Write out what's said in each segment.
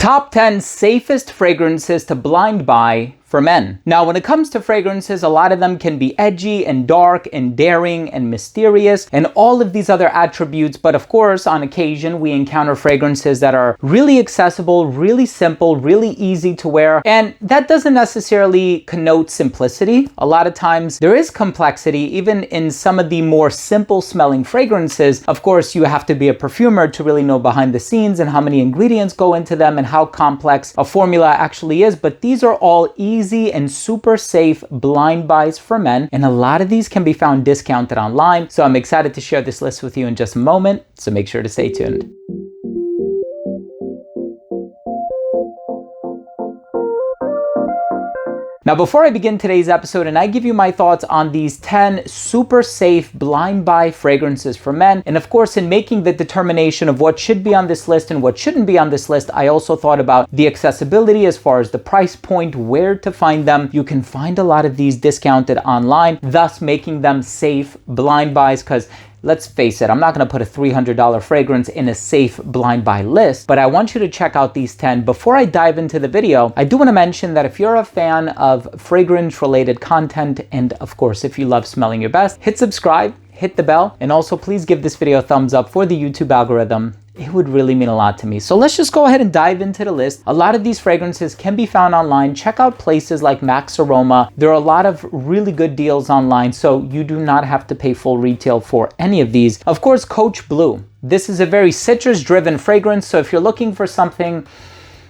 Top 10 safest fragrances to blind buy for men. Now, when it comes to fragrances, a lot of them can be edgy and dark and daring and mysterious and all of these other attributes. But of course, on occasion, we encounter fragrances that are really accessible, really simple, really easy to wear. And that doesn't necessarily connote simplicity. A lot of times there is complexity, even in some of the more simple smelling fragrances. Of course, you have to be a perfumer to really know behind the scenes and how many ingredients go into them and how complex a formula actually is. But these are all easy and super safe blind buys for men, and a lot of these can be found discounted online. So I'm excited to share this list with you in just a moment, so make sure to stay tuned. Now, before I begin today's episode and I give you my thoughts on these 10 super safe blind buy fragrances for men, and of course, in making the determination of what should be on this list and what shouldn't be on this list, I also thought about the accessibility as far as the price point, where to find them. You can find a lot of these discounted online, thus making them safe blind buys, because let's face it, I'm not going to put a $300 fragrance in a safe blind buy list, but I want you to check out these 10. Before I dive into the video, I do want to mention that if you're a fan of fragrance related content, and of course, if you love smelling your best, hit subscribe, hit the bell, and also please give this video a thumbs up for the YouTube algorithm. It would really mean a lot to me. So let's just go ahead and dive into the list. A lot of these fragrances can be found online. Check out places like Max Aroma. There are a lot of really good deals online, so you do not have to pay full retail for any of these. Of course, Coach Blue. This is a very citrus-driven fragrance, so if you're looking for something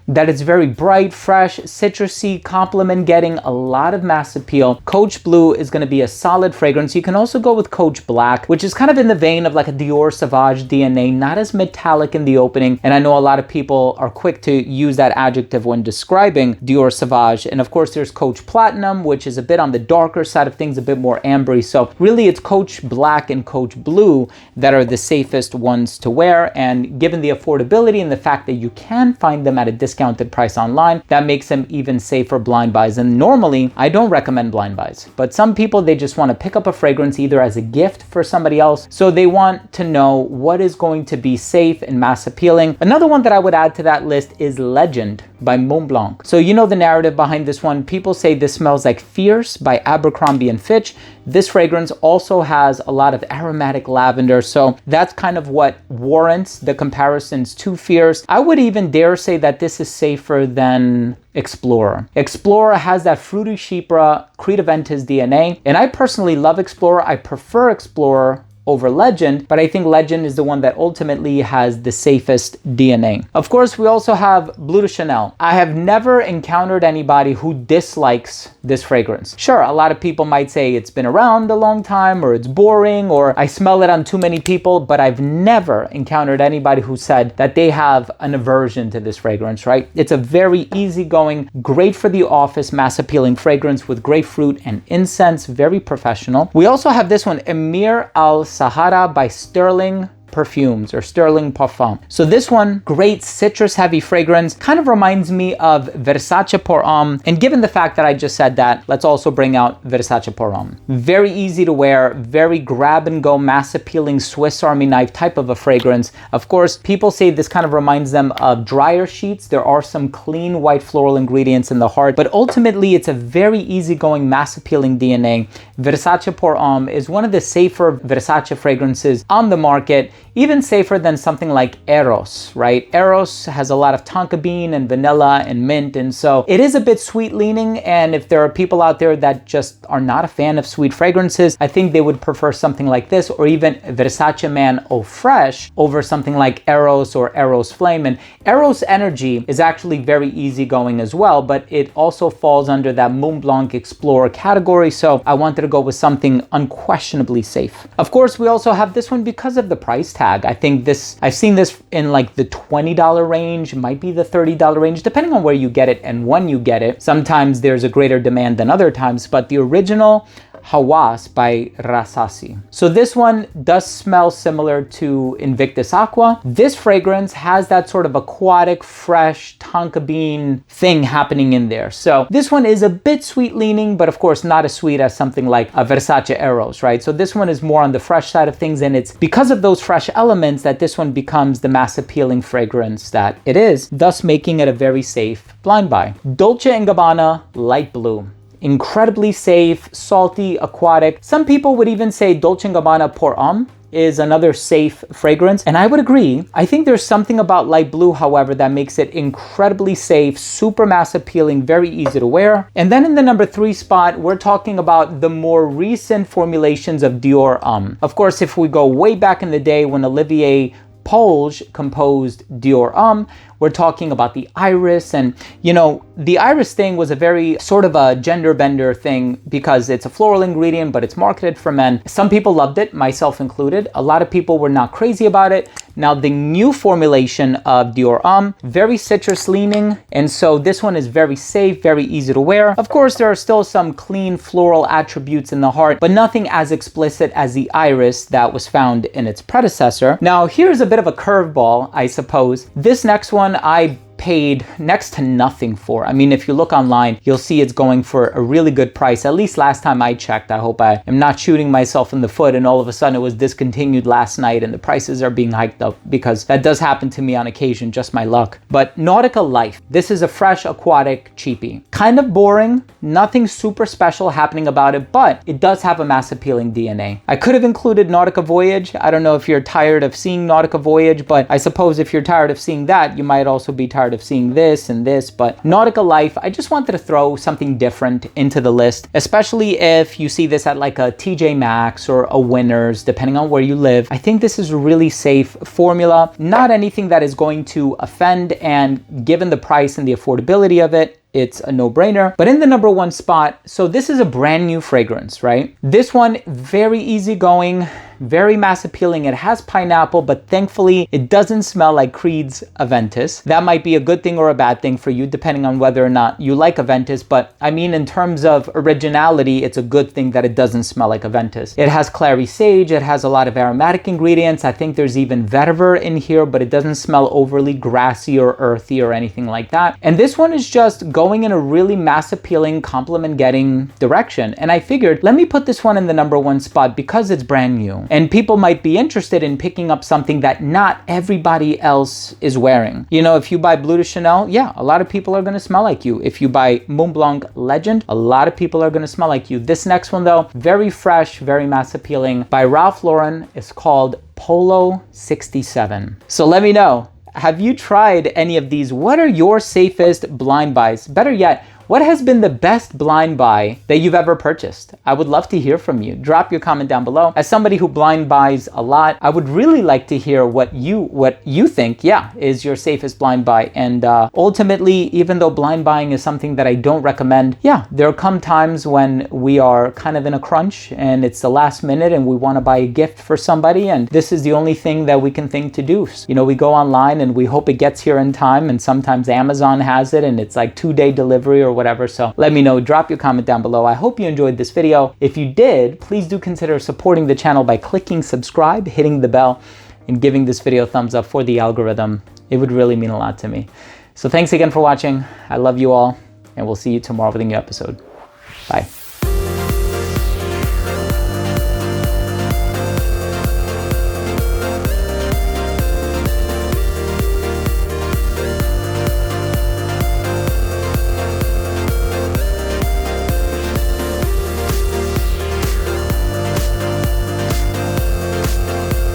that is very bright, fresh, citrusy, compliment getting, a lot of mass appeal, Coach Blue is going to be a solid fragrance. You can also go with Coach Black, which is kind of in the vein of like a Dior Sauvage DNA, not as metallic in the opening. And I know a lot of people are quick to use that adjective when describing Dior Sauvage. And of course, there's Coach Platinum, which is a bit on the darker side of things, a bit more ambery. So really, it's Coach Black and Coach Blue that are the safest ones to wear. And given the affordability and the fact that you can find them at a discounted price online, that makes them even safer blind buys. And normally I don't recommend blind buys, but some people, they just want to pick up a fragrance either as a gift for somebody else, so they want to know what is going to be safe and mass appealing. Another one that I would add to that list is Legend by Montblanc. So you know the narrative behind this one. People say this smells like Fierce by Abercrombie & Fitch. This fragrance also has a lot of aromatic lavender, so that's kind of what warrants the comparisons to Fierce. I would even dare say that this is safer than Explorer. Explorer has that fruity chypre, Credaventis DNA, and I personally love Explorer. I prefer Explorer over Legend, but I think Legend is the one that ultimately has the safest DNA. Of course, we also have Bleu de Chanel. I have never encountered anybody who dislikes this fragrance. Sure, a lot of people might say it's been around a long time, or it's boring, or I smell it on too many people, but I've never encountered anybody who said that they have an aversion to this fragrance, right? It's a very easygoing, great for the office, mass appealing fragrance with grapefruit and incense, very professional. We also have this one, Emir Al Sahara by Sterling Perfumes, or Sterling Parfum. So this one, great citrus heavy fragrance, kind of reminds me of Versace Pour Homme. And given the fact that I just said that, let's also bring out Versace Pour Homme. Very easy to wear, very grab and go, mass appealing Swiss Army knife type of a fragrance. Of course, people say this kind of reminds them of dryer sheets. There are some clean white floral ingredients in the heart, but ultimately it's a very easygoing, mass appealing DNA. Versace Pour Homme is one of the safer Versace fragrances on the market, even safer than something like Eros, right? Eros has a lot of tonka bean and vanilla and mint, and so it is a bit sweet leaning. And if there are people out there that just are not a fan of sweet fragrances, I think they would prefer something like this, or even Versace Man Eau Fresh over something like Eros or Eros Flame. And Eros Energy is actually very easygoing as well, but it also falls under that Montblanc Explorer category, so I wanted to go with something unquestionably safe. Of course, we also have this one because of the price tag. I think this, I've seen this in like the $20 range, might be the $30 range, depending on where you get it and when you get it. Sometimes there's a greater demand than other times, but the original Hawass by Rasasi. So this one does smell similar to Invictus Aqua. This fragrance has that sort of aquatic, fresh tonka bean thing happening in there. So this one is a bit sweet leaning, but of course not as sweet as something like a Versace Eros, right? So this one is more on the fresh side of things, and it's because of those fresh fresh elements that this one becomes the mass appealing fragrance that it is, thus making it a very safe blind buy. Dolce & Gabbana Light Blue. Incredibly safe, salty, aquatic. Some people would even say Dolce & Gabbana Pour Homme is another safe fragrance, and I would agree. I think there's something about light blue, however, that makes it incredibly safe, super mass appealing, very easy to wear. And then in the number 3 spot, we're talking about the more recent formulations of Dior Homme. Of course, if we go way back in the day when Olivier Polge composed Dior Homme, we're talking about the iris, and you know, the iris thing was a very sort of a gender bender thing because it's a floral ingredient, but it's marketed for men. Some people loved it, myself included. A lot of people were not crazy about it. Now the new formulation of Dior Homme, very citrus leaning, and so this one is very safe, very easy to wear. Of course, there are still some clean floral attributes in the heart, but nothing as explicit as the iris that was found in its predecessor. Now here's a bit of a curveball, I suppose. This next one I paid next to nothing for. I mean, if you look online, you'll see it's going for a really good price. At least last time I checked. I hope I am not shooting myself in the foot and all of a sudden it was discontinued last night and the prices are being hiked up, because that does happen to me on occasion, just my luck. But Nautica Life. This is a fresh aquatic cheapie. Kind of boring, nothing super special happening about it, but it does have a mass appealing DNA. I could have included Nautica Voyage. I don't know if you're tired of seeing Nautica Voyage, but I suppose if you're tired of seeing that, you might also be tired of seeing this and this. But Nautica Life, I just wanted to throw something different into the list, especially if you see this at like a TJ Maxx or a Winners, depending on where you live. I think this is a really safe formula, not anything that is going to offend, and given the price and the affordability of it, it's a no-brainer. But in the number 1 spot, so this is a brand new fragrance, right? This one, very easygoing, very mass appealing. It has pineapple, but thankfully it doesn't smell like Creed's Aventus. That might be a good thing or a bad thing for you, depending on whether or not you like Aventus. But I mean, in terms of originality, it's a good thing that it doesn't smell like Aventus. It has clary sage. It has a lot of aromatic ingredients. I think there's even vetiver in here, but it doesn't smell overly grassy or earthy or anything like that. And this one is just going in a really mass appealing, compliment getting direction. And I figured, let me put this one in the number 1 spot because it's brand new. And people might be interested in picking up something that not everybody else is wearing. You know, if you buy Bleu de Chanel, yeah, a lot of people are going to smell like you. If you buy Montblanc Legend, a lot of people are going to smell like you. This next one though, very fresh, very mass appealing, by Ralph Lauren. It's called Polo 67. So let me know, have you tried any of these? What are your safest blind buys? Better yet, what has been the best blind buy that you've ever purchased? I would love to hear from you. Drop your comment down below. As somebody who blind buys a lot, I would really like to hear what you think, yeah, is your safest blind buy. And ultimately, even though blind buying is something that I don't recommend, yeah, there come times when we are kind of in a crunch and it's the last minute and we want to buy a gift for somebody, and this is the only thing that we can think to do. You know, we go online and we hope it gets here in time, and sometimes Amazon has it and it's like 2-day delivery or whatever. So let me know, drop your comment down below. I hope you enjoyed this video. If you did, please do consider supporting the channel by clicking subscribe, hitting the bell, and giving this video a thumbs up for the algorithm. It would really mean a lot to me. So thanks again for watching. I love you all, and we'll see you tomorrow with a new episode. Bye.